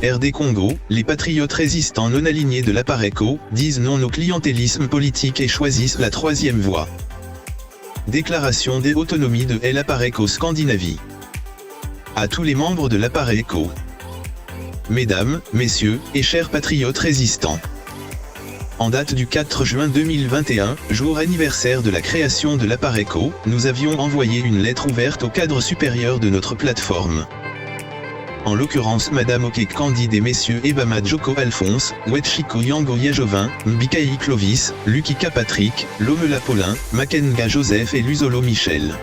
RD Congo, les patriotes résistants non alignés de l'APARECO, disent non au clientélisme politique et choisissent la troisième voie. Déclaration des autonomies de l'APARECO Scandinavie. À tous les membres de l'APARECO. Mesdames, Messieurs, et chers patriotes résistants. En date du 4 juin 2021, jour anniversaire de la création de l'APARECO, nous avions envoyé une lettre ouverte au cadre supérieur de notre plateforme. En l'occurrence Madame Okek Candide et Messieurs Ebama Joko Alphonse, Wetchiko Yango Yajovin, Mbikaï Clovis, Lukika Patrick, Lomela Paulin, Makenga Joseph et Luzolo Michel.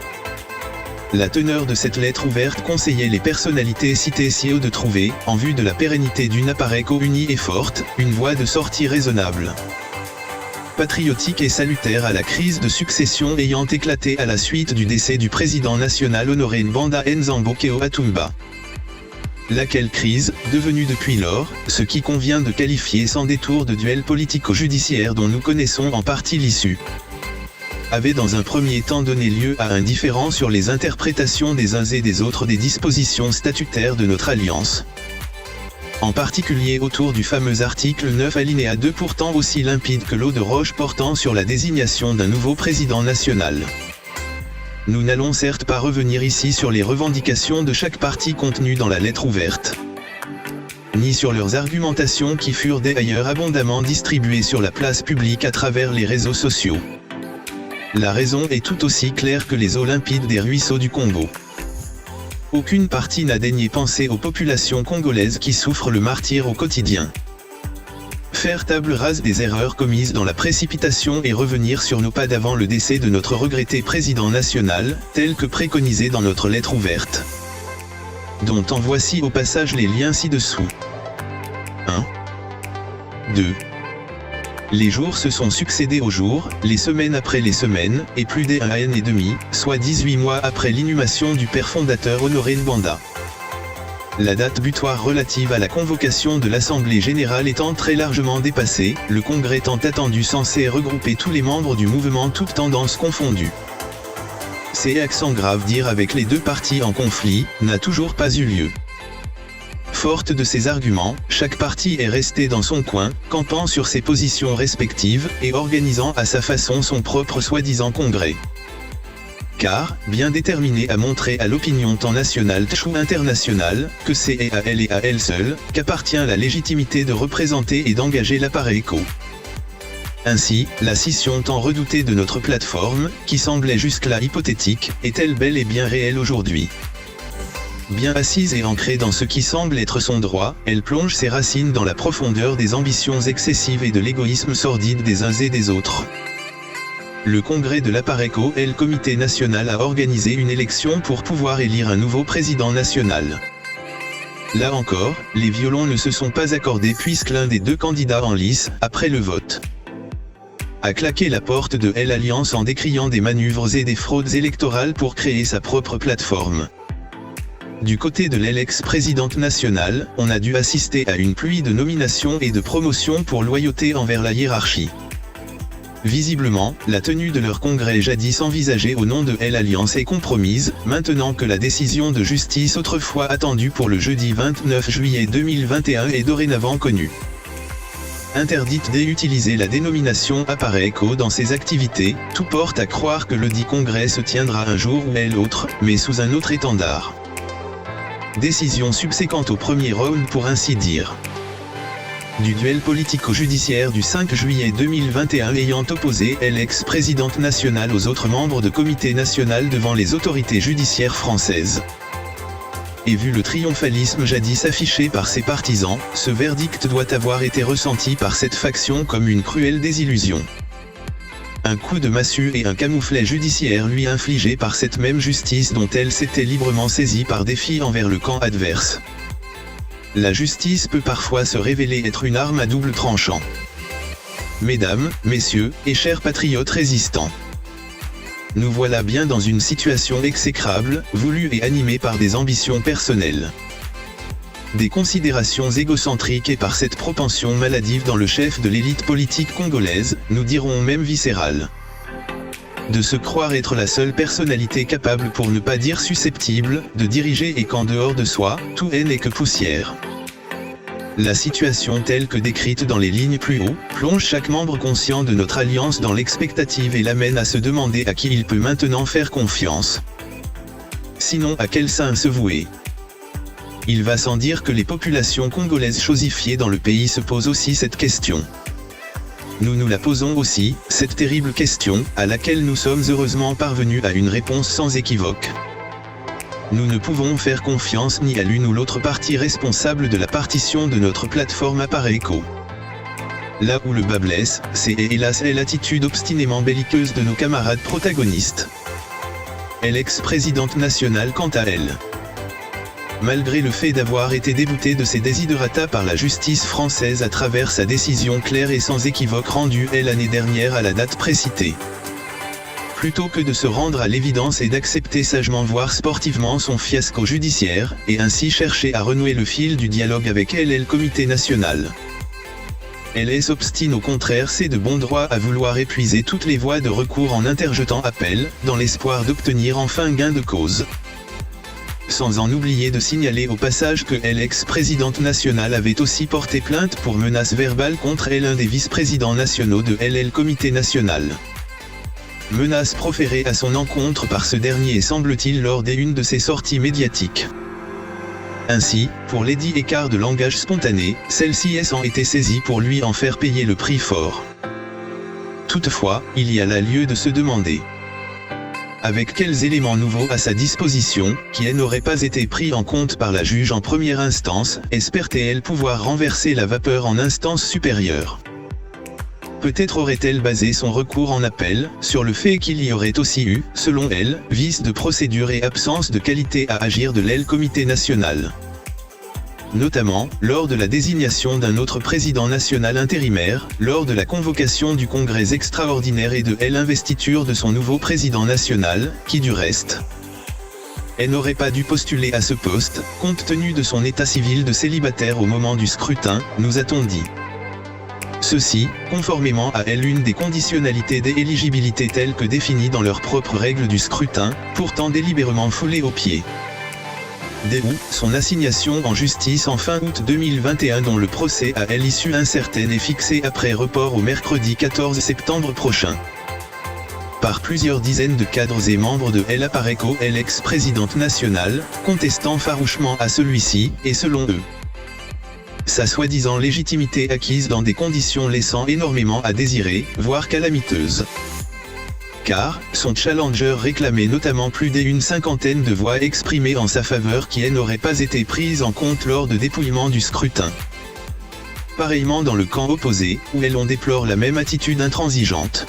La teneur de cette lettre ouverte conseillait les personnalités citées ci-haut de trouver, en vue de la pérennité d'une APARECO unie et forte, une voie de sortie raisonnable, patriotique et salutaire à la crise de succession ayant éclaté à la suite du décès du président national Honoré Mbanda Nzambo-Keo Atumba. Laquelle crise, devenue depuis lors, ce qui convient de qualifier sans détour de duel politico-judiciaire dont nous connaissons en partie l'issue, avait dans un premier temps donné lieu à un différend sur les interprétations des uns et des autres des dispositions statutaires de notre alliance. En particulier autour du fameux article 9 alinéa 2 pourtant aussi limpide que l'eau de roche portant sur la désignation d'un nouveau président national. Nous n'allons certes pas revenir ici sur les revendications de chaque parti contenues dans la lettre ouverte, ni sur leurs argumentations qui furent d'ailleurs abondamment distribuées sur la place publique à travers les réseaux sociaux. La raison est tout aussi claire que les eaux limpides des ruisseaux du Congo. Aucune partie n'a daigné penser aux populations congolaises qui souffrent le martyre au quotidien. Faire table rase des erreurs commises dans la précipitation et revenir sur nos pas d'avant le décès de notre regretté président national, tel que préconisé dans notre lettre ouverte, dont en voici au passage les liens ci-dessous. 1. 2. Les jours se sont succédés aux jours, les semaines après les semaines, et plus d'un an et demi, soit 18 mois après l'inhumation du père fondateur Honoré Mbanda. La date butoir relative à la convocation de l'Assemblée générale étant très largement dépassée, le congrès tant attendu censé regrouper tous les membres du mouvement toutes tendances confondues. C'est accent grave dire avec les deux partis en conflit, n'a toujours pas eu lieu. Forte de ces arguments, chaque parti est resté dans son coin, campant sur ses positions respectives, et organisant à sa façon son propre soi-disant congrès. Car, bien déterminé à montrer à l'opinion tant nationale qu'internationale internationale, que c'est à elle et à elle seule, qu'appartient la légitimité de représenter et d'engager l'APARECO. Ainsi, la scission tant redoutée de notre plateforme, qui semblait jusque-là hypothétique, est-elle bel et bien réelle aujourd'hui. Bien assise et ancrée dans ce qui semble être son droit, elle plonge ses racines dans la profondeur des ambitions excessives et de l'égoïsme sordide des uns et des autres. Le congrès de l'APARECO et le comité national a organisé une élection pour pouvoir élire un nouveau président national. Là encore, les violons ne se sont pas accordés puisque l'un des deux candidats en lice, après le vote, a claqué la porte de l'Alliance en décriant des manœuvres et des fraudes électorales pour créer sa propre plateforme. Du côté de l'ex-présidente nationale, on a dû assister à une pluie de nominations et de promotions pour loyauté envers la hiérarchie. Visiblement, la tenue de leur congrès jadis envisagé au nom de l'Alliance est compromise, maintenant que la décision de justice autrefois attendue pour le jeudi 29 juillet 2021 est dorénavant connue. Interdite d'utiliser la dénomination APARECO dans ses activités, tout porte à croire que le dit congrès se tiendra un jour ou l'autre, mais sous un autre étendard. Décision subséquente au premier round pour ainsi dire. Du duel politico-judiciaire du 5 juillet 2021 ayant opposé l'ex-présidente nationale aux autres membres de comité national devant les autorités judiciaires françaises. Et vu le triomphalisme jadis affiché par ses partisans, ce verdict doit avoir été ressenti par cette faction comme une cruelle désillusion. Un coup de massue et un camouflet judiciaire lui infligé par cette même justice dont elle s'était librement saisie par défi envers le camp adverse. La justice peut parfois se révéler être une arme à double tranchant. Mesdames, Messieurs, et chers patriotes résistants. Nous voilà bien dans une situation exécrable, voulue et animée par des ambitions personnelles, des considérations égocentriques et par cette propension maladive dans le chef de l'élite politique congolaise, nous dirons même viscérale, de se croire être la seule personnalité capable pour ne pas dire susceptible, de diriger et qu'en dehors de soi, tout n'est que poussière. La situation telle que décrite dans les lignes plus haut, plonge chaque membre conscient de notre alliance dans l'expectative et l'amène à se demander à qui il peut maintenant faire confiance. Sinon à quel saint se vouer. Il va sans dire que les populations congolaises chosifiées dans le pays se posent aussi cette question. Nous nous la posons aussi, cette terrible question, à laquelle nous sommes heureusement parvenus à une réponse sans équivoque. Nous ne pouvons faire confiance ni à l'une ou l'autre partie responsable de la partition de notre plateforme Apareco. Là où le bas blesse, c'est hélas l'attitude obstinément belliqueuse de nos camarades protagonistes. L'ex-présidente nationale quant à elle. Malgré le fait d'avoir été déboutée de ses desiderata par la justice française à travers sa décision claire et sans équivoque rendue l'année dernière à la date précitée. Plutôt que de se rendre à l'évidence et d'accepter sagement voire sportivement son fiasco judiciaire, et ainsi chercher à renouer le fil du dialogue avec elle et le comité national. Elle s'obstine au contraire, c'est de bon droit à vouloir épuiser toutes les voies de recours en interjetant appel, dans l'espoir d'obtenir enfin gain de cause. Sans en oublier de signaler au passage que l'ex-présidente nationale avait aussi porté plainte pour menace verbale contre l'un des vice-présidents nationaux de le comité national. Menace proférée à son encontre par ce dernier semble-t-il lors d'une de ses sorties médiatiques. Ainsi, pour l'édit écart de langage spontané, celle-ci ayant été saisie pour lui en faire payer le prix fort. Toutefois, il y a là lieu de se demander avec quels éléments nouveaux à sa disposition, qui n'auraient pas été pris en compte par la juge en première instance, espère-t-elle pouvoir renverser la vapeur en instance supérieure. Peut-être aurait-elle basé son recours en appel, sur le fait qu'il y aurait aussi eu, selon elle, vice de procédure et absence de qualité à agir de le comité national. Notamment, lors de la désignation d'un autre président national intérimaire, lors de la convocation du congrès extraordinaire et de l'investiture de son nouveau président national, qui du reste, elle n'aurait pas dû postuler à ce poste, compte tenu de son état civil de célibataire au moment du scrutin, nous a-t-on dit. Ceci, conformément à l'une des conditionnalités d'éligibilité telles que définies dans leurs propres règles du scrutin, pourtant délibérément foulées aux pieds. Dès son assignation en justice en fin août 2021 dont le procès à l'issue incertaine est fixé après report au mercredi 14 septembre prochain. Par plusieurs dizaines de cadres et membres de l'Apareco, l'ex-présidente nationale, contestant farouchement à celui-ci, et selon eux, sa soi-disant légitimité acquise dans des conditions laissant énormément à désirer, voire calamiteuses. Car, son challenger réclamait notamment plus d'une cinquantaine de voix exprimées en sa faveur qui n'auraient pas été prises en compte lors de dépouillement du scrutin. Pareillement dans le camp opposé, où l'on déplore la même attitude intransigeante.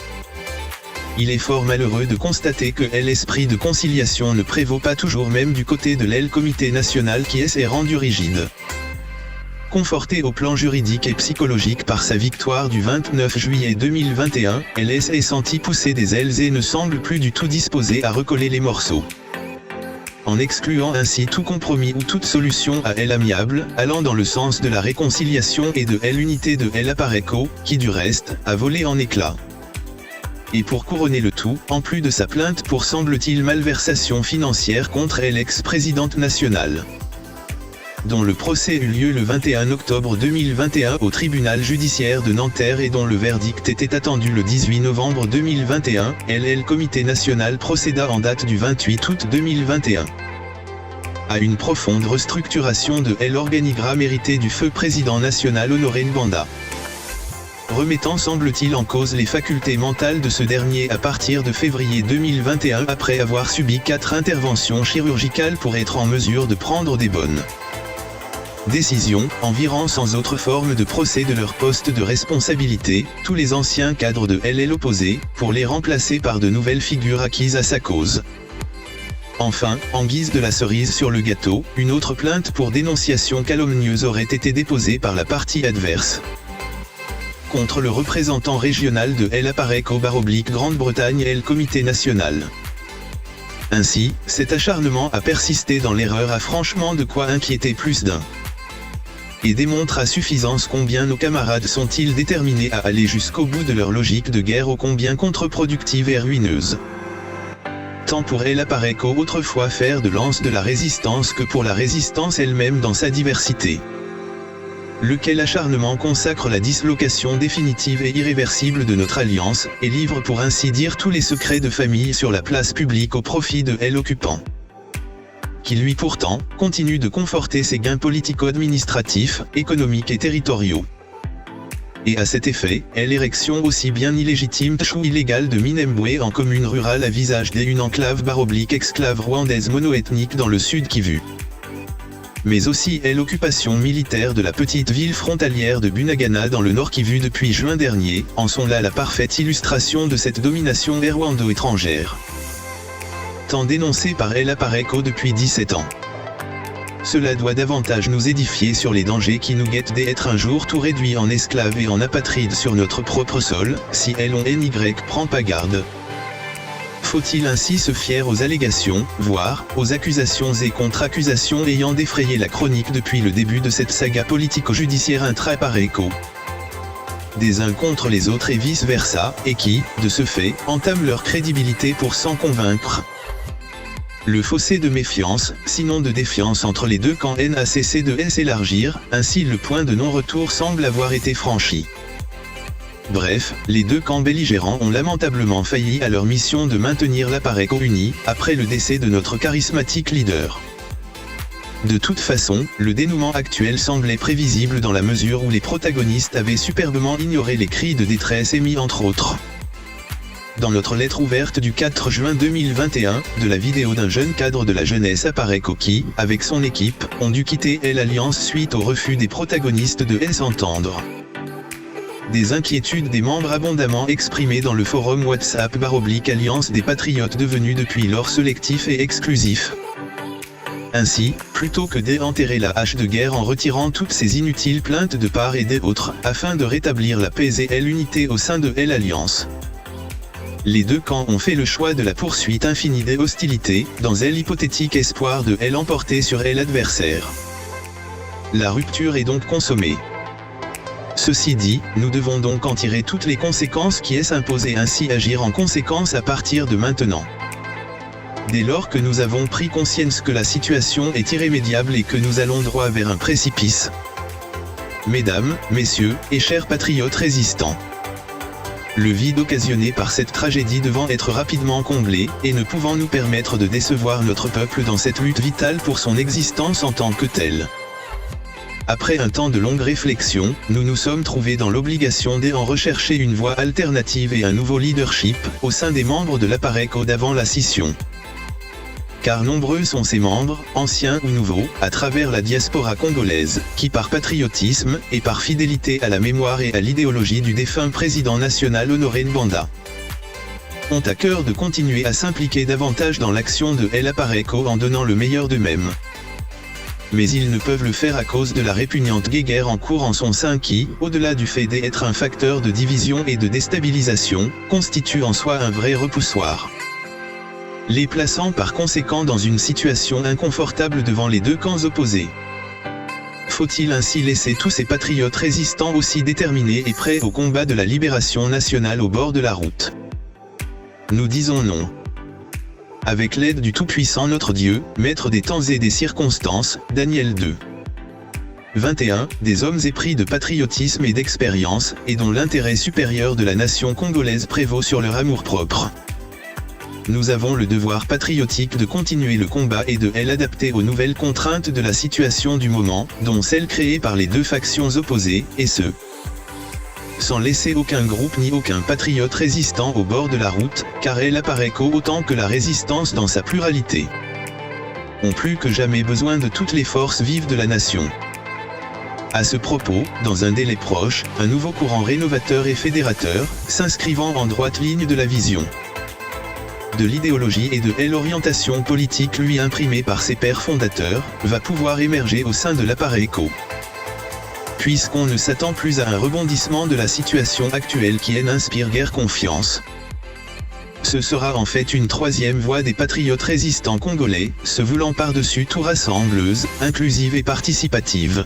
Il est fort malheureux de constater que l'esprit de conciliation ne prévaut pas toujours même du côté de le comité national qui s'est rendu rigide. Conforté au plan juridique et psychologique par sa victoire du 29 juillet 2021, elle s'est sentie pousser des ailes et ne semble plus du tout disposée à recoller les morceaux. En excluant ainsi tout compromis ou toute solution à amiable, allant dans le sens de la réconciliation et de l'unité de l'Apareco, qui du reste, a volé en éclats. Et pour couronner le tout, en plus de sa plainte pour semble-t-il malversation financière contre l'ex-présidente nationale, dont le procès eut lieu le 21 octobre 2021 au tribunal judiciaire de Nanterre et dont le verdict était attendu le 18 novembre 2021, le comité national procéda en date du 28 août 2021 à une profonde restructuration de l'organigramme hérité du feu président national Honoré Mbanda, remettant semble-t-il en cause les facultés mentales de ce dernier à partir de février 2021 après avoir subi 4 interventions chirurgicales pour être en mesure de prendre des bonnes décision, en virant sans autre forme de procès de leur poste de responsabilité, tous les anciens cadres de l'opposé, pour les remplacer par de nouvelles figures acquises à sa cause. Enfin, en guise de la cerise sur le gâteau, une autre plainte pour dénonciation calomnieuse aurait été déposée par la partie adverse contre le représentant régional de l'Apareco Grande-Bretagne et le comité national. Ainsi, cet acharnement à persister dans l'erreur a franchement de quoi inquiéter plus d'un. Et démontre à suffisance combien nos camarades sont-ils déterminés à aller jusqu'au bout de leur logique de guerre ô combien contre-productive et ruineuse. Tant pour l'Apareco autrefois fer de lance de la résistance que pour la résistance elle-même dans sa diversité. lequel acharnement consacre la dislocation définitive et irréversible de notre alliance, et livre pour ainsi dire tous les secrets de famille sur la place publique au profit de l'occupant. Qui lui pourtant, continue de conforter ses gains politico-administratifs, économiques et territoriaux. Et à cet effet, l'érection aussi bien illégitime ou illégale de Minembwe en commune rurale à visage d'une enclave /exclave rwandaise monoethnique dans le sud Kivu. Mais aussi l'occupation militaire de la petite ville frontalière de Bunagana dans le nord Kivu depuis juin dernier, en sont là la parfaite illustration de cette domination rwando-étrangère. Tant dénoncée par l'APARECO depuis 17 ans. Cela doit davantage nous édifier sur les dangers qui nous guettent d'être un jour tout réduits en esclaves et en apatrides sur notre propre sol, si l'on prend pas garde. Faut-il ainsi se fier aux allégations, voire aux accusations et contre-accusations ayant défrayé la chronique depuis le début de cette saga politico-judiciaire intra-APARECO, des uns contre les autres et vice-versa, et qui, de ce fait, entament leur crédibilité pour s'en convaincre. Le fossé de méfiance, sinon de défiance entre les deux camps n'a cessé de s'élargir, ainsi le point de non-retour semble avoir été franchi. Bref, les deux camps belligérants ont lamentablement failli à leur mission de maintenir l'APARECO uni, après le décès de notre charismatique leader. De toute façon, le dénouement actuel semblait prévisible dans la mesure où les protagonistes avaient superbement ignoré les cris de détresse émis entre autres dans notre lettre ouverte du 4 juin 2021, de la vidéo d'un jeune cadre de la jeunesse APARECO qui, avec son équipe, ont dû quitter l'Alliance suite au refus des protagonistes de s'entendre. Des inquiétudes des membres abondamment exprimées dans le forum WhatsApp /Alliance des Patriotes devenu depuis lors sélectif et exclusif. Ainsi, plutôt que d'enterrer la hache de guerre en retirant toutes ces inutiles plaintes de part et d'autre, afin de rétablir la paix et l'unité au sein de l'Alliance. Les deux camps ont fait le choix de la poursuite infinie des hostilités, dans l'hypothétique espoir de l'emporter sur l'adversaire. La rupture est donc consommée. Ceci dit, nous devons donc en tirer toutes les conséquences qui s'imposent et ainsi agir en conséquence à partir de maintenant. Dès lors que nous avons pris conscience que la situation est irrémédiable et que nous allons droit vers un précipice. Mesdames, messieurs, et chers patriotes résistants. Le vide occasionné par cette tragédie devant être rapidement comblé, et ne pouvant nous permettre de décevoir notre peuple dans cette lutte vitale pour son existence en tant que telle. Après un temps de longue réflexion, nous nous sommes trouvés dans l'obligation d'en rechercher une voie alternative et un nouveau leadership, au sein des membres de l'APARECO d'avant la scission. Car nombreux sont ces membres, anciens ou nouveaux, à travers la diaspora congolaise, qui par patriotisme, et par fidélité à la mémoire et à l'idéologie du défunt président national Honoré Mbanda, ont à cœur de continuer à s'impliquer davantage dans l'action de l'APARECO en donnant le meilleur d'eux-mêmes. Mais ils ne peuvent le faire à cause de la répugnante guéguerre en cours en son sein qui, au-delà du fait d'être un facteur de division et de déstabilisation, constitue en soi un vrai repoussoir. Les plaçant par conséquent dans une situation inconfortable devant les deux camps opposés. Faut-il ainsi laisser tous ces patriotes résistants aussi déterminés et prêts au combat de la libération nationale au bord de la route? Nous disons non. Avec l'aide du Tout-Puissant notre Dieu, Maître des temps et des circonstances, Daniel 2. 21, des hommes épris de patriotisme et d'expérience, et dont l'intérêt supérieur de la nation congolaise prévaut sur leur amour-propre. Nous avons le devoir patriotique de continuer le combat et de l'adapter aux nouvelles contraintes de la situation du moment, dont celles créées par les deux factions opposées, et ce, sans laisser aucun groupe ni aucun patriote résistant au bord de la route, car l'APARECO autant que la résistance dans sa pluralité ont plus que jamais besoin de toutes les forces vives de la nation. À ce propos, dans un délai proche, un nouveau courant rénovateur et fédérateur, s'inscrivant en droite ligne de la vision, de l'idéologie et de l'orientation politique lui imprimée par ses pères fondateurs, va pouvoir émerger au sein de l'APARECO. Puisqu'on ne s'attend plus à un rebondissement de la situation actuelle qui n'inspire guère confiance. Ce sera en fait une troisième voie des patriotes résistants congolais, se voulant par-dessus tout rassembleuse, inclusive et participative.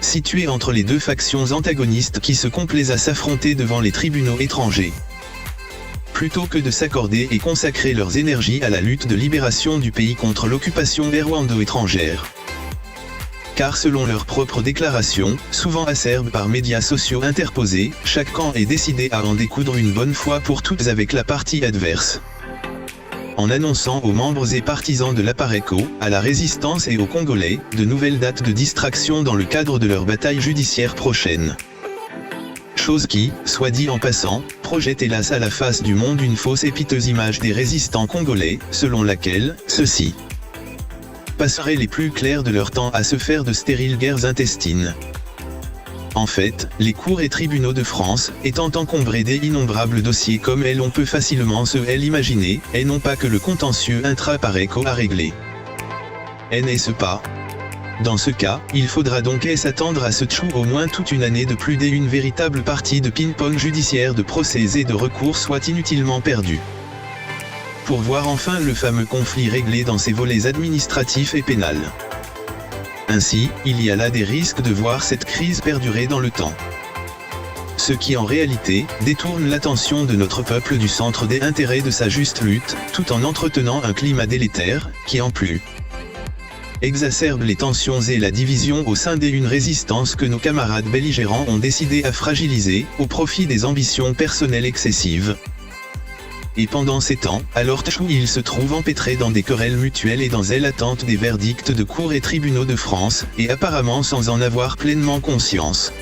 Située entre les deux factions antagonistes qui se complaisent à s'affronter devant les tribunaux étrangers. Plutôt que de s'accorder et consacrer leurs énergies à la lutte de libération du pays contre l'occupation rwando-étrangère. car selon leurs propres déclarations, souvent acerbes par médias sociaux interposés, chaque camp est décidé à en découdre une bonne fois pour toutes avec la partie adverse. En annonçant aux membres et partisans de l'APARECO, à la résistance et aux Congolais, de nouvelles dates de distraction dans le cadre de leur bataille judiciaire prochaine. Chose qui, soit dit en passant, projette hélas à la face du monde une fausse et piteuse image des résistants congolais, selon laquelle, ceux-ci passeraient les plus clairs de leur temps à se faire de stériles guerres intestines. En fait, les cours et tribunaux de France, étant encombrés des innombrables dossiers comme elles on peut facilement se l'imaginer, et non pas que le contentieux intra-APARECO à régler. N'est-ce pas? Dans ce cas, il faudra donc s'attendre à ce tchou au moins toute une année de plus et une véritable partie de ping-pong judiciaire de procès et de recours soit inutilement perdue. Pour voir enfin le fameux conflit réglé dans ses volets administratifs et pénals. Ainsi, il y a là des risques de voir cette crise perdurer dans le temps. Ce qui en réalité, détourne l'attention de notre peuple du centre des intérêts de sa juste lutte, tout en entretenant un climat délétère, qui en plus exacerbe les tensions et la division au sein d'une résistance que nos camarades belligérants ont décidé à fragiliser, au profit des ambitions personnelles excessives. Et pendant ces temps, alors tchou il se trouve empêtré dans des querelles mutuelles et dans l'attente des verdicts de cours et tribunaux de France, et apparemment sans en avoir pleinement conscience.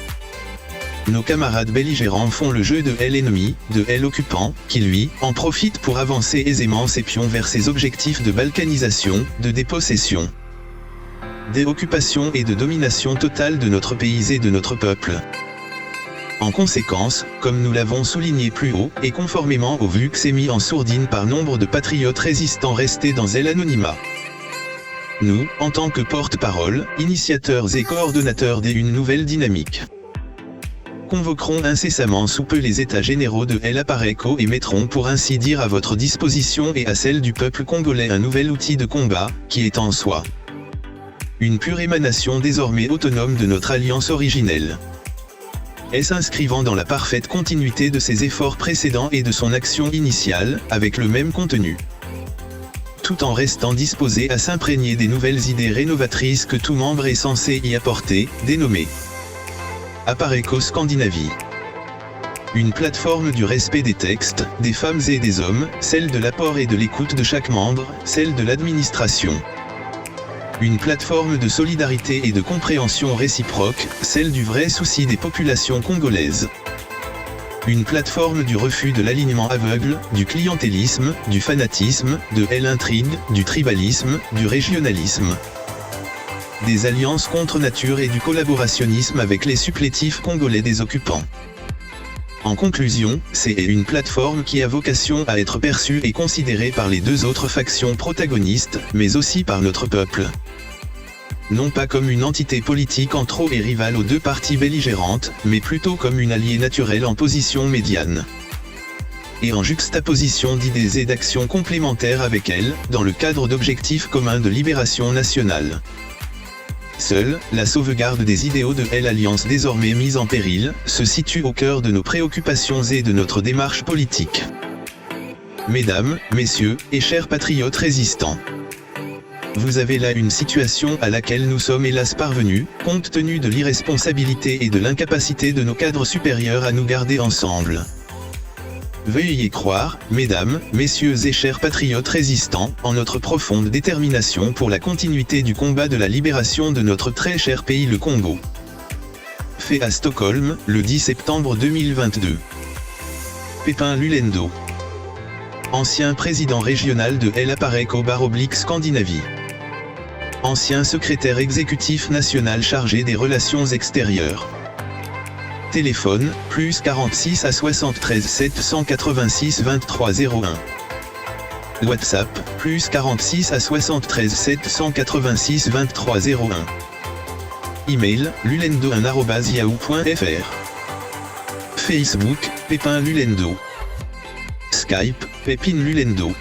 Nos camarades belligérants font le jeu de l'ennemi, de l'occupant, qui lui, en profite pour avancer aisément ses pions vers ses objectifs de balkanisation, de dépossession, d'occupation et de domination totale de notre pays et de notre peuple. En conséquence, comme nous l'avons souligné plus haut, et conformément au vu que c'est mis en sourdine par nombre de patriotes résistants restés dans l'anonymat, nous, en tant que porte-parole, initiateurs et coordonnateurs d'une nouvelle dynamique, convoquerons incessamment sous peu les états généraux de l'APARECO et mettrons pour ainsi dire à votre disposition et à celle du peuple congolais un nouvel outil de combat, qui est en soi une pure émanation désormais autonome de notre alliance originelle, s'inscrivant dans la parfaite continuité de ses efforts précédents et de son action initiale, avec le même contenu, tout en restant disposé à s'imprégner des nouvelles idées rénovatrices que tout membre est censé y apporter, dénommée APARECO Scandinavie. Une plateforme du respect des textes, des femmes et des hommes, celle de l'apport et de l'écoute de chaque membre, celle de l'administration. Une plateforme de solidarité et de compréhension réciproque, celle du vrai souci des populations congolaises. Une plateforme du refus de l'alignement aveugle, du clientélisme, du fanatisme, de l'intrigue, du tribalisme, du régionalisme, des alliances contre nature et du collaborationnisme avec les supplétifs congolais des occupants. En conclusion, c'est une plateforme qui a vocation à être perçue et considérée par les deux autres factions protagonistes, mais aussi par notre peuple. Non pas comme une entité politique en trop et rivale aux deux parties belligérantes, mais plutôt comme une alliée naturelle en position médiane. Et en juxtaposition d'idées et d'actions complémentaires avec elle, dans le cadre d'objectifs communs de libération nationale. Seule, la sauvegarde des idéaux de l'Alliance désormais mise en péril, se situe au cœur de nos préoccupations et de notre démarche politique. Mesdames, messieurs, et chers patriotes résistants, vous avez là une situation à laquelle nous sommes hélas parvenus, compte tenu de l'irresponsabilité et de l'incapacité de nos cadres supérieurs à nous garder ensemble. Veuillez y croire, mesdames, messieurs et chers patriotes résistants, en notre profonde détermination pour la continuité du combat de la libération de notre très cher pays le Congo. Fait à Stockholm, le 10 septembre 2022. Pépin Lulendo. Ancien président régional de l'APARECO/Scandinavie. Ancien secrétaire exécutif national chargé des relations extérieures. Téléphone, plus 46 à 73 786 23 01. WhatsApp, plus 46 à 73 786 23 01. Email, lulendo1@yahoo.fr. Facebook, Pépin Lulendo. Skype, Pépin Lulendo.